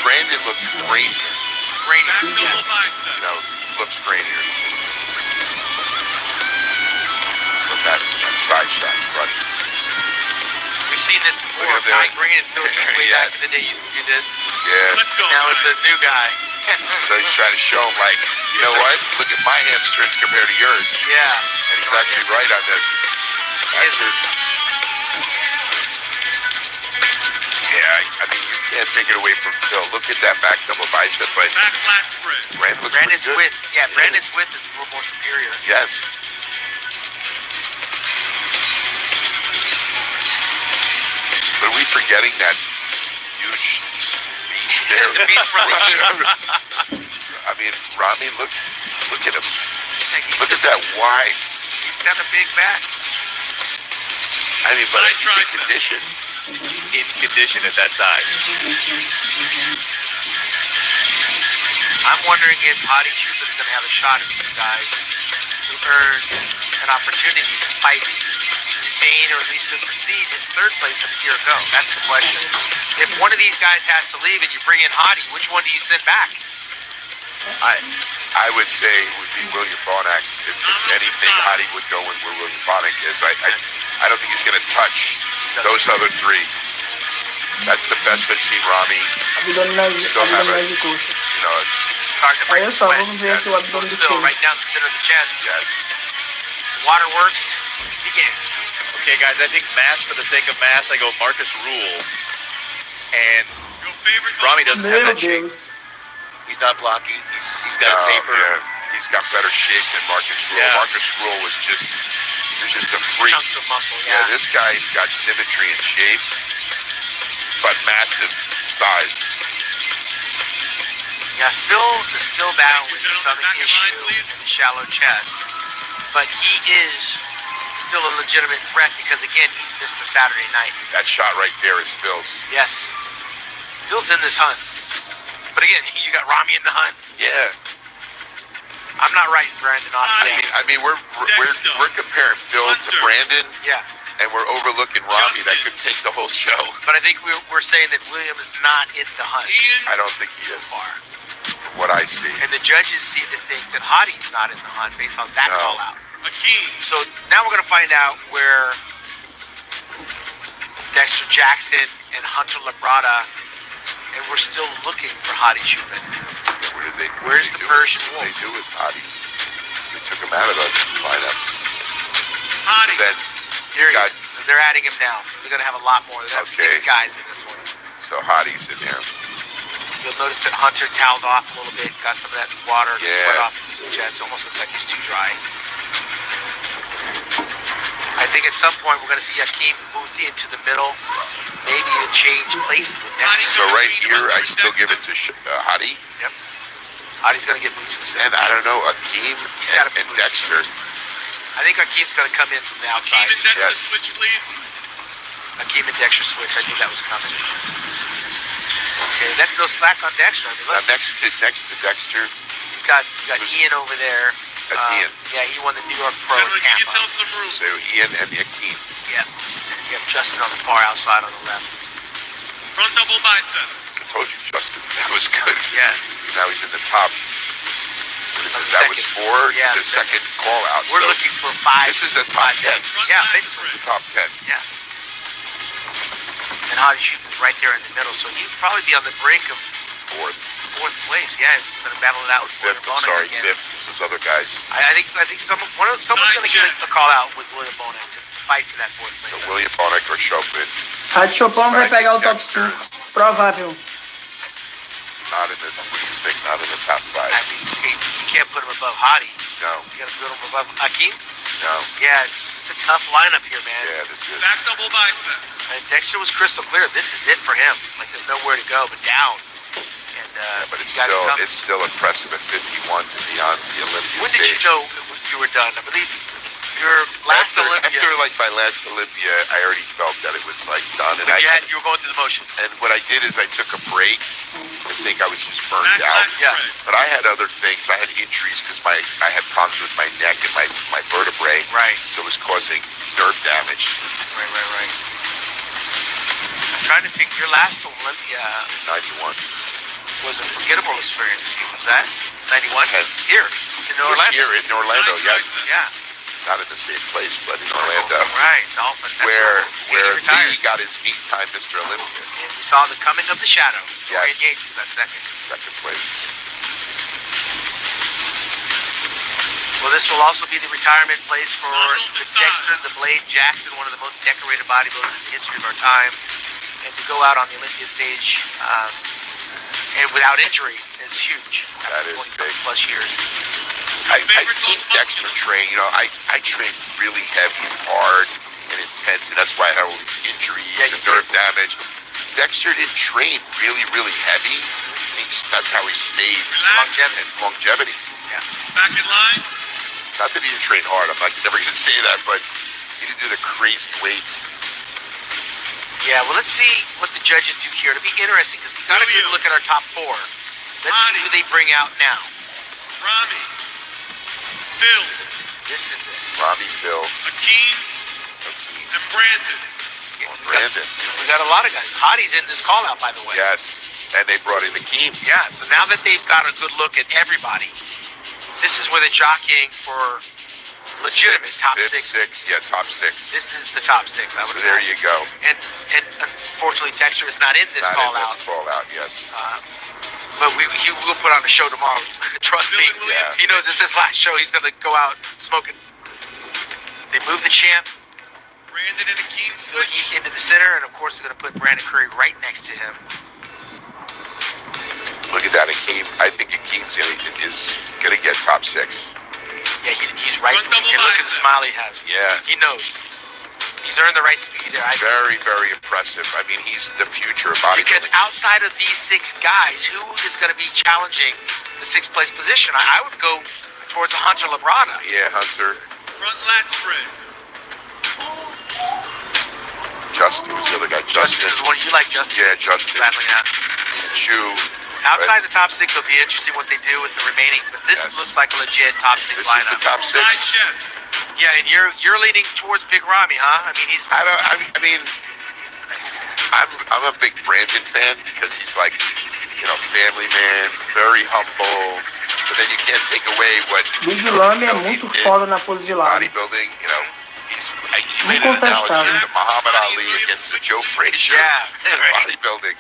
S5: Brandon looks great.
S1: Great.
S5: You know, he looks great here. Look at that side shot in front.
S1: We've seen this before.
S5: Look at
S1: Ty
S5: that.
S1: Green and Phil Heath way back
S5: Yes.
S1: in the day used to do this.
S5: Yeah.
S1: Now it's a new guy.
S5: So he's trying to show him, like, you know what? Look at my hamstrings compared to yours.
S1: Yeah.
S5: And he's actually right on this. That's just, I mean, you can't take it away from Phil. Look at that back double bicep, but Brandon looks
S1: Brandon's
S5: pretty good.
S1: width. Yeah, Brandon's width is a little more superior.
S5: Yes. But are we forgetting that huge beast there?
S1: The beast from the east.
S5: I mean, Rami, look at him. Look at
S1: that.
S5: that wide.
S1: He's got a big back.
S5: I mean, but he's in condition.
S2: in condition at that size.
S1: I'm wondering if Hadi Chubin is going to have a shot at these guys to earn an opportunity to fight, to retain, or at least to precede his third place of a year ago. That's the question. If one of these guys has to leave and you bring in Hadi, which one do you send back?
S5: I would say it would be William Bonac. If anything, Hadi would go in where William Bonac is. I don't think he's going to touch those other three. That's the best I've seen Rami. Still have a, you know,
S1: Starting to break
S3: Aí
S1: the
S3: só,
S1: sweat.
S3: vamos ver aqui o abdômen do
S1: Still
S3: Phil.
S1: right down the center of the chest.
S5: yes.
S1: Waterworks, begin.
S2: Okay, guys, I think mass for the sake of mass, I go Marcus Rule. And Rami doesn't have
S3: Meu
S2: that shape.
S3: Deus.
S2: He's not blocking. He's got a taper.
S5: Yeah, he's got better shape than Marcus Rule.
S2: Yeah.
S5: Marcus Rule was just a freak.
S1: Chunks of muscle,
S5: Yeah,
S1: yeah.
S5: this guy's got symmetry and shape, but massive size.
S1: Yeah, Phil is still battling with the stomach issue and the shallow chest, but he is still a legitimate threat because, again, he's Mr. Saturday Night.
S5: That shot right there is Phil's.
S1: Yes, Phil's in this hunt, but again, you got Rami in the hunt.
S5: Yeah.
S1: I'm not writing Brandon off today.
S5: I mean, we're comparing Phil to Brandon,
S1: Yeah,
S5: and we're overlooking Rami. That could take the whole show.
S1: but I think we're saying that William is not in the hunt
S5: I don't think he is,
S1: far,
S5: from what I see.
S1: and the judges seem to think that Hadi's not in the hunt based on that
S5: No.
S1: call out. So now we're going to find out where Dexter Jackson and Hunter Labrada, and we're still looking for Hadi Chupin. Where's the Persian Wolf?
S5: What did they do with Hadi? They took him out of the lineup.
S4: Hadi.
S5: And then
S1: Here he is. They're adding him now, so they're going to have a lot more. They're going to have 6 guys in this one.
S5: So Hadi's in there.
S1: You'll notice that Hunter toweled off a little bit, got some of that water and
S5: Yeah.
S1: sweat off his chest. Almost looks like he's too dry. I think at some point we're going to see Hakeem move into the middle, maybe to change places with Dexter.
S5: So right here, I still give it to Hadi.
S1: Yep. Hadi's going to get moved to the
S5: And
S1: center.
S5: I don't know, Hakeem
S1: gotta
S5: and
S1: move.
S5: Dexter.
S1: I think Hakeem's going to come in from the outside.
S4: Hakeem and Dexter
S5: Yes.
S4: switch, please.
S1: Hakeem and Dexter switch. I knew that was coming. Okay, that's no slack on Dexter. I mean,
S5: Now
S1: look,
S5: next to Dexter,
S1: he's got Ian over there.
S5: That's Ian.
S1: Yeah, he won the New York Pro
S4: Gentlemen, give
S1: Tampa.
S4: yourself some room.
S5: So Ian and Hakeem.
S1: Yeah. You have Justin on the far outside on the left.
S4: Front double bicep.
S5: I told you, Justin, that was good.
S1: Yeah.
S5: Now he's in the top. That was 4.
S1: Yeah,
S5: the second call out.
S1: We're
S5: So
S1: looking for 5.
S5: This is the top 10.
S4: Front
S1: Yeah,
S4: leg
S1: basically.
S5: The
S4: spread.
S5: top 10.
S1: Yeah. And Hadi Chupin's right there in the middle, so he'd probably be on the brink of
S5: 4th.
S1: 4th place. Yeah, he's going to battle it out with William
S5: 5th, I'm
S1: Bonac
S5: sorry,
S1: again.
S5: 5th. Those other guys.
S1: I think someone's going to get a call out with William Bonac to fight for that 4th place.
S5: So William Bonac or Chopin,
S3: Hadi Chopin vai pegar o top 5. Provável.
S5: not in the, what do you think, not in the top 5?
S1: I mean, you can't put him above Hadi.
S5: No,
S1: You got to put him above Hakeem.
S5: no.
S1: Yeah, it's a tough lineup here, man.
S5: Yeah, this is.
S4: Back double bicep.
S1: And Dexter was crystal clear. This is it for him. Like there's nowhere to go but down. And
S5: But it's
S1: you gotta come.
S5: still impressive at 51 to be on the Olympia
S1: When did you
S5: stage.
S1: know you were done? I believe your last Olympia.
S5: After like my last Olympia, I already felt that it was like done, and
S1: But
S5: I
S1: you were going through the motions.
S5: and what I did is I took a break. I think I was just burned
S4: Back
S5: out.
S4: leg
S1: Yeah.
S4: spread.
S5: But I had other things. I had injuries because I had problems with my neck and my vertebrae.
S1: Right.
S5: So it was causing nerve damage.
S1: Right. I'm trying to think. Your last Olympia
S5: 91.
S1: was a forgettable experience. Was that 91?
S5: Okay.
S1: Here in
S5: It was
S1: Orlando.
S5: here in Orlando, yes.
S1: Yeah.
S5: Not in the same place, but in Orlando.
S1: Right. Dolphin. That's
S5: Where
S1: he retired.
S5: Lee got his meat time, Mr. Olympia.
S1: And we saw the coming of the shadow.
S5: Yes.
S1: Dorian Yates is that second.
S5: Second place.
S1: Well, this will also be the retirement place for the Dexter the Blade Jackson, one of the most decorated bodybuilders in the history of our time. And to go out on the Olympia stage and without injury is huge.
S5: That is
S1: 20
S5: big.
S1: plus years.
S5: I've seen Dexter train. You know, I train really heavy and hard and intense, and that's why I had all these injuries
S1: Yeah,
S5: and
S1: you
S5: nerve damage. Dexter didn't train really, really heavy. That's how he stayed
S1: Longevity.
S5: and longevity.
S1: Yeah.
S4: Back in line.
S5: Not that he didn't train hard. I'm never going to say that, but he didn't do the crazy weights.
S1: Yeah, well, let's see what the judges do here. It'll be interesting because we got a good look at our top 4. Let's see who they bring out now.
S4: Rami. Phil.
S1: This is it.
S5: Rami, Phil,
S4: Hakeem. And Brandon.
S5: Brandon.
S1: We got a lot of guys. Hadi's in this call out, by the way.
S5: Yes, and they brought in Hakeem.
S1: Yeah, so now that they've got a good look at everybody, this is where they're jockeying for legitimate top
S5: Fifth,
S1: 6.
S5: Yeah, top 6.
S1: This is the top 6, I would
S5: So there
S1: imagine.
S5: you go.
S1: And unfortunately, Dexter is not in this
S5: Not
S1: call
S5: in
S1: out.
S5: this call out, yes.
S1: But he will put on a show tomorrow. Trust me.
S5: Yeah.
S1: He knows it's his last show. He's going to go out smoking. They move the champ,
S4: Brandon and Hakeem
S1: Phil
S4: switch.
S1: Heath into the center, and of course they're going to put Brandon Curry right next to him.
S5: Look at that, Hakeem. I think Hakeem's is going to get top 6.
S1: Yeah, he's right.
S4: Front double
S1: And look at the
S4: bicep.
S1: smile he has.
S5: Yeah.
S1: He knows. He's earned the right to be there.
S5: Very, very impressive. I mean, he's the future of
S1: Because
S5: bodybuilding.
S1: outside of these 6 guys, who is going to be challenging the 6th place position? I would go towards Hunter Labrada.
S5: Yeah, Hunter.
S4: Front lat spread.
S5: Justin was the other guy.
S1: Justin is one you like, Justin.
S5: Yeah, Justin.
S1: Battling out.
S5: Chu.
S1: Outside the top 6, it'll be interesting what they do with the remaining. But this
S5: Yes.
S1: looks like a legit top 6
S5: This is
S1: lineup.
S5: the top 6.
S4: Side chest.
S1: Yeah, and you're leaning towards Big Ramy, huh? I mean, he's.
S5: I mean, I'm a big Brandon fan because he's like, family man, very humble. But then you can't take away what
S3: Big Ramy é muito foda na pose de lado.
S5: bodybuilding, He made an analogy to Muhammad Ali against Joe Frazier in bodybuilding.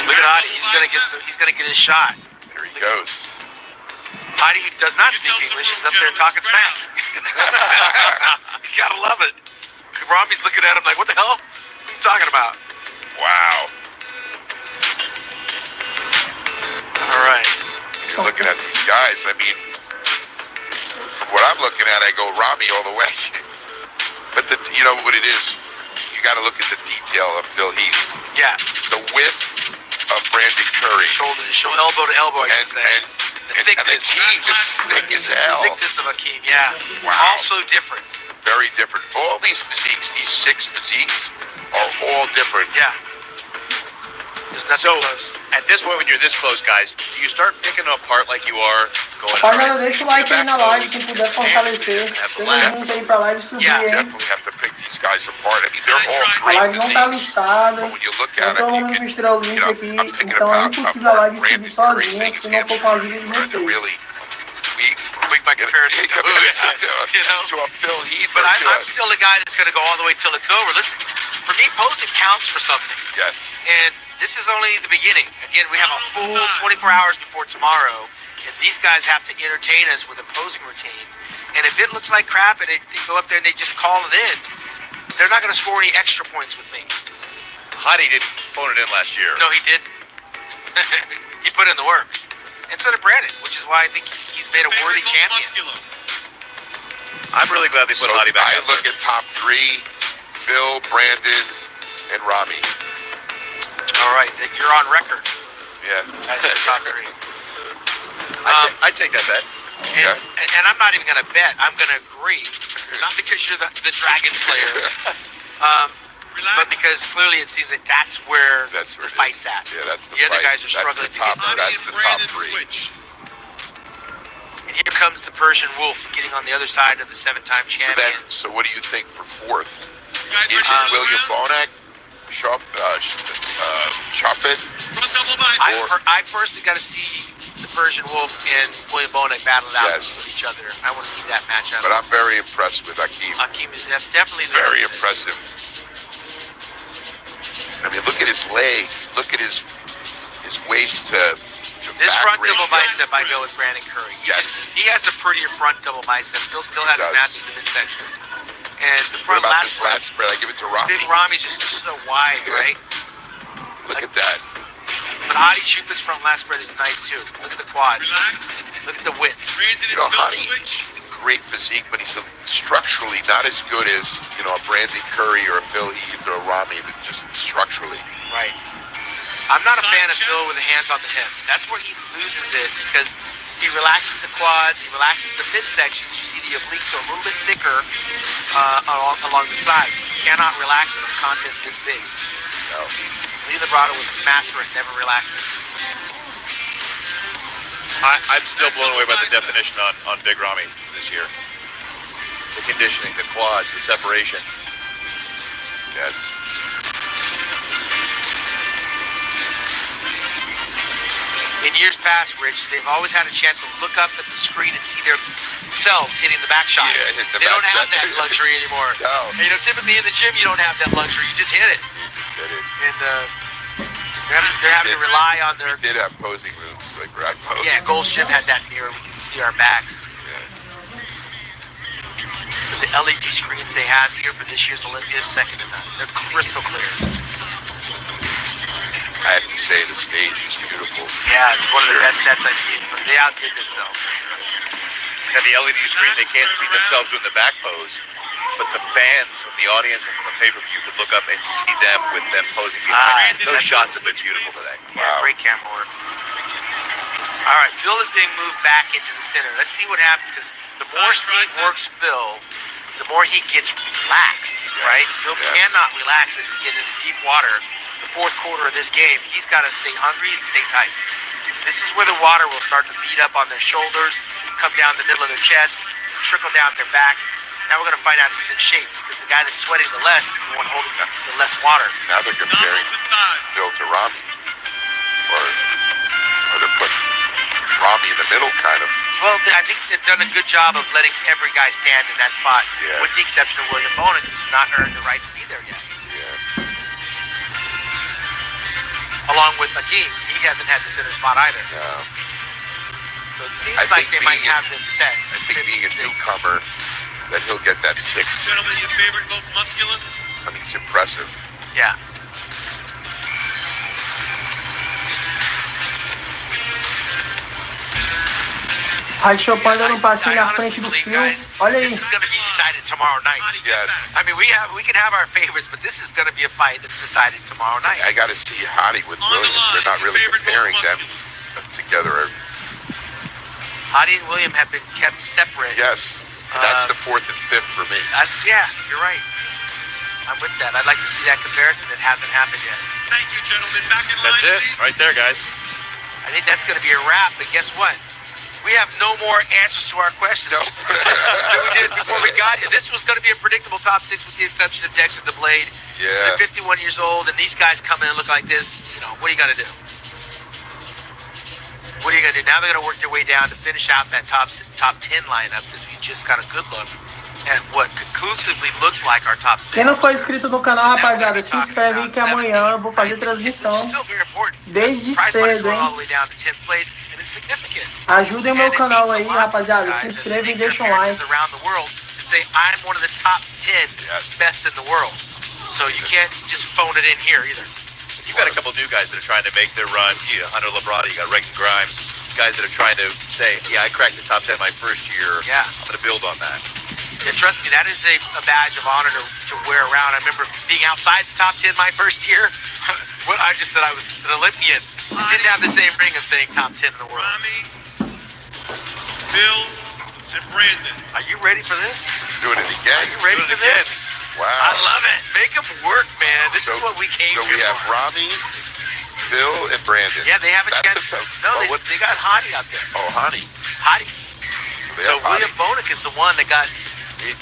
S1: Look at Hadi. He's gonna get his shot.
S5: There he goes.
S1: Hadi, who does not speak English, is up there talking smack. You gotta love it. Rami's looking at him like, what the hell? What are you talking about?
S5: Wow.
S1: All right.
S5: You're looking at these guys. I mean, from what I'm looking at, I go Rami all the way. But you know what it is? You got to look at the detail of Phil Heath.
S1: Yeah.
S5: The width of Brandon Curry.
S1: Shoulder to shoulder, elbow to elbow, I should say. The thickness.
S5: And Hakeem is thick as hell.
S1: The thickness of Hakeem, yeah.
S5: Wow.
S1: Also different.
S5: Very different. All these physiques, these 6 physiques, are all different.
S1: Yeah. There's nothing close.
S2: At this point, when you're this close, guys, do you start picking them apart like you are going?
S3: Rapaziada, deixa o like aí na live, quem puder fortalecer. Chega junto aí pra live subir, hein?
S5: Definitely have to pick these guys apart. I mean, they're all
S3: A
S5: great
S3: live não tá
S5: physiques.
S3: listada.
S5: But when you look
S3: Eu
S5: at
S3: tô
S5: it,
S3: falando do Mr.olympia aqui, então é impossível a live subir sozinha se não for com a ajuda de vocês.
S5: really
S1: Make my comparison
S5: to a Phil Heath.
S1: But I'm still the guy that's going to go all the way till it's over. Listen, for me, posing counts for something.
S5: Yes.
S1: And this is only the beginning. Again, we have a full 24 hours before tomorrow, and these guys have to entertain us with a posing routine. And if it looks like crap and they go up there and they just call it in, they're not going to score any extra points with me.
S2: Hadi didn't phone it in last year.
S1: No, he didn't. He put in the work. And so did Brandon, which is why I think he's made a worthy champion.
S2: I'm really glad they put Hadi back.
S5: I look at top 3, Phil, Brandon, and Rami.
S1: All right, you're on record.
S5: Yeah.
S1: As the top 3.
S2: I'd take that bet.
S1: And I'm not even going to bet. I'm going to agree. Not because you're the Dragon Slayer, but because clearly it seems that that's where the fight's at.
S5: Yeah, that's the
S1: other
S5: fight.
S1: guys are struggling to get there.
S5: That's the top 3.
S1: And here comes the Persian Wolf getting on the other side of the 7-time champion.
S5: So what do you think for 4th? Is it William Bonac? Chopin?
S1: I personally got to see the Persian Wolf and William Bonac battle it out with each other. I want to see that matchup.
S5: But I'm very impressed with Hakeem.
S1: Hakeem is definitely
S5: very impressive. I mean, look at his legs. Look at his waist to
S1: this
S5: back
S1: front
S5: ratio.
S1: double bicep, I go with Brandon Curry. He has a prettier front double bicep. Phil still has a massive midsection. And the front
S5: lat
S1: spread,
S5: I give it to Rami.
S1: Big Rami's just so wide, right?
S5: Look at that.
S1: But Hadi Chupin's front lat spread is nice too. Look at the quads. Look at the width.
S5: You know, Hadi, great physique, but he's structurally not as good as, you know, a Brandon Curry or a Phil Heath or a Rami, but just structurally.
S1: Right. I'm not a fan of Phil with the hands on the hips. That's where he loses it because he relaxes the quads, he relaxes the midsections. You see the obliques are a little bit thicker along the sides. You cannot relax in a contest this big.
S5: No.
S1: Lee Librado was a master at never relaxing.
S2: I'm still blown away by the definition on Big Rami this year. The conditioning, the quads, the separation.
S5: Yes.
S1: In years past, Rich, they've always had a chance to look up at the screen and see themselves hitting the back shot.
S5: Yeah, hit the
S1: they
S5: back
S1: don't have
S5: shot.
S1: that luxury anymore.
S5: No.
S1: You know, typically in the gym, you don't have that luxury. You just hit it.
S5: Did it.
S1: And they're having to rely on their...
S5: We did have posing moves, like right pose.
S1: Yeah, Gold's Gym had that mirror. We can see our backs.
S5: Yeah.
S1: But the LED screens they have here for this year's Olympia is second to none. They're crystal clear.
S5: I have to say, the stage is beautiful.
S1: Yeah, it's one of the best sets I've seen. But they outdid themselves.
S2: Now the LED screen, they can't see themselves doing the back pose, but the fans from the audience and from the pay-per-view could look up and see them with them posing behind. Those shots have been beautiful today.
S1: Yeah, great camera work. All right, Phil is being moved back into the center. Let's see what happens, because the more Steve works Phil, the more he gets relaxed, right? Phil cannot relax as we get into deep water. The fourth quarter of this game, he's got to stay hungry and stay tight. This is where the water will start to beat up on their shoulders, come down the middle of their chest, trickle down their back. Now we're going to find out who's in shape, because the guy that's sweating the less is the one holding the less water.
S5: Now they're comparing Phil to Rami. Or they're putting Rami in the middle, kind of.
S1: Well, I think they've done a good job of letting every guy stand in that spot,
S5: Yeah.
S1: with the exception of William Bonin, who's not earned the right to be there yet.
S5: Yeah.
S1: Along with Akeem, he hasn't had the center spot either.
S5: No.
S1: So it seems
S5: I
S1: like
S5: think
S1: they might
S5: being a-
S1: have them set.
S5: I think being a newcomer, that he'll get that 6.
S4: Gentlemen, your favorite, most muscular?
S5: I mean, it's impressive.
S1: Yeah.
S3: Aí Chopin dando um passinho na frente do fio. Olha aí.
S1: This is going to be decided tomorrow night.
S5: Yes.
S1: I mean, we can have our favorites, but this is going to be a fight that's decided tomorrow night.
S5: I got to see Hottie with
S4: On the
S5: Williams.
S4: line,
S5: They're not really
S4: favorite, most
S5: comparing them
S4: muscular.
S5: together.
S1: Hottie and William have been kept separate.
S5: Yes. And that's the 4th and 5th for me.
S1: Yeah, you're right. I'm with that. I'd like to see that comparison. It hasn't happened yet.
S4: Thank you, gentlemen. Back in line,
S2: That's it,
S4: please.
S2: right there, guys.
S1: I think that's going to be a wrap, but guess what? We have no more answers to our questions
S5: No.
S1: than we did before we got here. This was going to be a predictable top 6 with the exception of Dexter the Blade.
S5: Yeah.
S1: They're 51 years old, and these guys come in and look like this. You know, what are you going to do? What are you going to do? Now they're going to work their way down to finish out that top 10 lineup, since we just got a good look at what conclusively looks like our top 6.
S3: Quem não for inscrito no canal, rapaziada, se inscreve aí que amanhã eu vou fazer transmissão desde cedo, hein? Ajudem o meu canal aí, rapaziada. Se inscreve e deixa um like.
S1: I'm one of the top 10 best in the world. So you can't just phone it in here either.
S2: You've got a couple new guys that are trying to make their run. You got Hunter Labrada, you got Reagan Grimes, guys that are trying to say, yeah, I cracked the top 10 my first year.
S1: Yeah.
S2: I'm going to build on that.
S1: Yeah, trust me, that is a badge of honor to wear around. I remember being outside the top 10 my first year. Well, I just said I was an Olympian. Didn't have the same ring of saying top 10 in the world.
S4: Rami, Bill, and Brandon.
S1: Are you ready for this?
S5: Doing it again.
S1: Are you ready
S2: Doing
S1: for
S2: it again.
S1: this?
S5: Wow.
S1: I love it. Make them work, man. This is what we came
S5: So
S1: here
S5: we have
S1: for.
S5: Rami, Bill, and Brandon.
S1: Yeah, they have a
S5: That's
S1: chance.
S5: a-
S1: No,
S5: oh, what-
S1: they got Hottie out there.
S5: Oh, Hottie.
S1: Hottie.
S5: They
S1: So
S5: have Hottie.
S1: William Bonick is the one that got,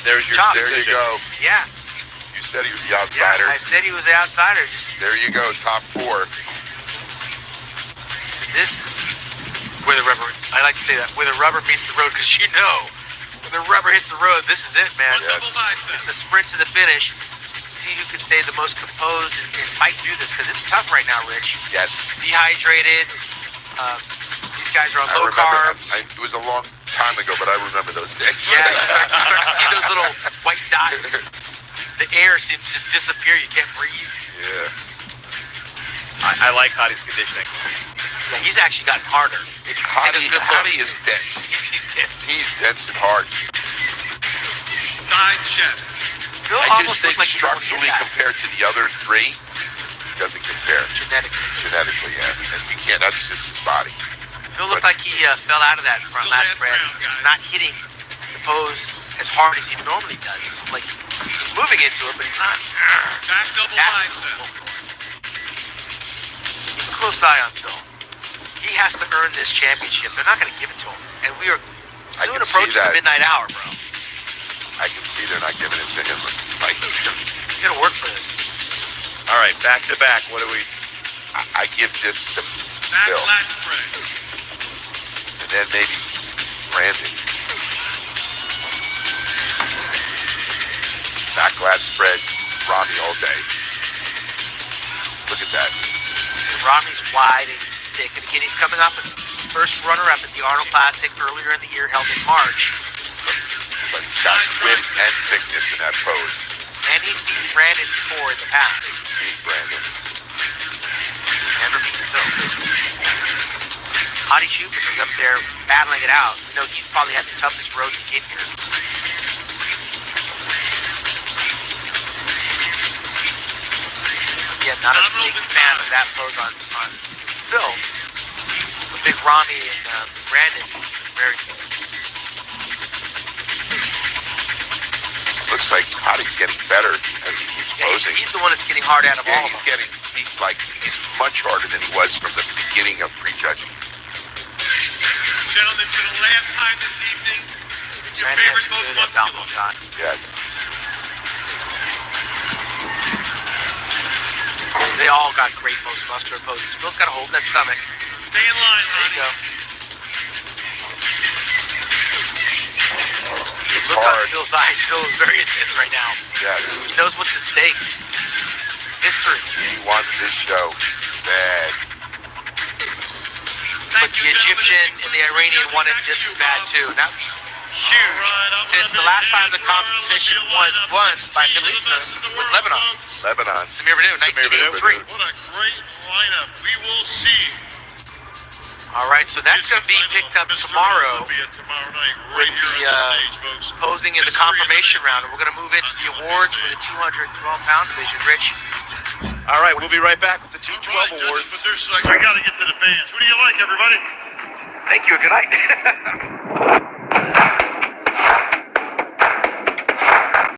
S2: There's your
S1: Chops.
S5: There you
S2: decision.
S5: go.
S1: yeah.
S5: You said he was the
S1: Yeah,
S5: outsider.
S1: I said he was the outsider. Just
S5: There you go, top 4.
S1: this is where the rubber, I like to say that, where the rubber meets the road, because you know, when the rubber hits the road, this is it, man.
S4: One double bicep.
S1: It's a sprint to the finish. See who can stay the most composed and fight through this, because it's tough right now, Rich.
S5: Yes.
S1: Dehydrated. These guys are on
S5: I
S1: low
S5: remember.
S1: carbs.
S5: It was a long time ago, but I remember those days.
S1: Yeah, you start to see those little white dots. The air seems to just disappear. You can't breathe.
S5: Yeah.
S2: I like Hottie's conditioning.
S1: Yeah, he's actually gotten harder. If you take a good look,
S5: Hottie is dense.
S1: he's dense.
S5: He's dense and hard.
S4: Side chest.
S1: Phil
S5: I
S1: almost
S5: just think
S1: looked like he don't hit
S5: structurally
S1: that.
S5: compared to the other 3, he doesn't compare.
S1: Genetically.
S5: Genetically, yeah. And you can't, that's just his body.
S1: Phil looked like he fell out of that front
S4: The
S1: last
S4: last
S1: spread.
S4: round,
S1: He's
S4: guys.
S1: not hitting the pose as hard as he normally does. It's like he's moving into it, but he's not.
S4: Back double
S1: That's-
S4: bicep.
S1: Keep a close eye on Phil. He has to earn this championship. They're not going to give it to him. And we are
S5: I
S1: soon
S5: can see
S1: approaching the
S5: that.
S1: midnight hour, bro.
S5: I can see they're not giving it to him. Like,
S1: He's going to work for this.
S2: All right, back to back. What do we?
S5: I give this to
S4: Back
S5: Bill.
S4: lat spread.
S5: And then maybe Brandon. Back lat spread, Rami all day. Look at that.
S1: Romney's wide and he's thick. And again, he's coming up as first runner-up at the Arnold Classic earlier in the year, held in March.
S5: But he's got width and thickness in that pose.
S1: And he's beaten Brandon before in the past.
S5: Beat Brandon.
S1: Never beaten Phil. Hottie Schubert is up there battling it out. You know, he's probably had the toughest road to get here. Yeah, not a big fan of that pose on Phil. But big Rami and Brandon, very good.
S5: Looks like Hottie's getting better as he keeps
S1: Yeah,
S5: posing.
S1: he's the one that's getting hard out of all of them.
S5: He's much harder than he was from the beginning of prejudging.
S4: Gentlemen, for the last time this evening, your
S1: Brandon has
S4: favorite,
S1: a
S4: most
S1: good elbow
S4: muscular.
S1: shot.
S5: Yes.
S1: They all got great most muscular poses. Phil's got to hold that stomach.
S4: Stay in line,
S1: There you
S4: Ronnie.
S1: go. look on
S5: hard.
S1: Phil's eyes. Phil is very intense right now.
S5: Yeah,
S1: He knows what's at stake. History.
S5: he wants this show bad.
S1: But the Egyptian and the Iranian won it just as bad too. Now, huge. Since the last time the competition was won by Middle Easterners was Lebanon.
S5: Lebanon.
S1: Samir Banu, 1983.
S4: What a great lineup we will see.
S1: All right, so that's going to be picked up tomorrow
S4: Tomorrow night,
S1: with
S4: right here
S1: the
S4: on stage, folks.
S1: posing in the confirmation round. And we're going to move into the awards for the 212-pound division. Rich?
S2: All right, we'll be right back with the
S4: All
S2: 212
S4: right, judges,
S2: awards.
S4: but there's, we got to get to the fans. Who do you like, everybody?
S1: Thank you. Good night.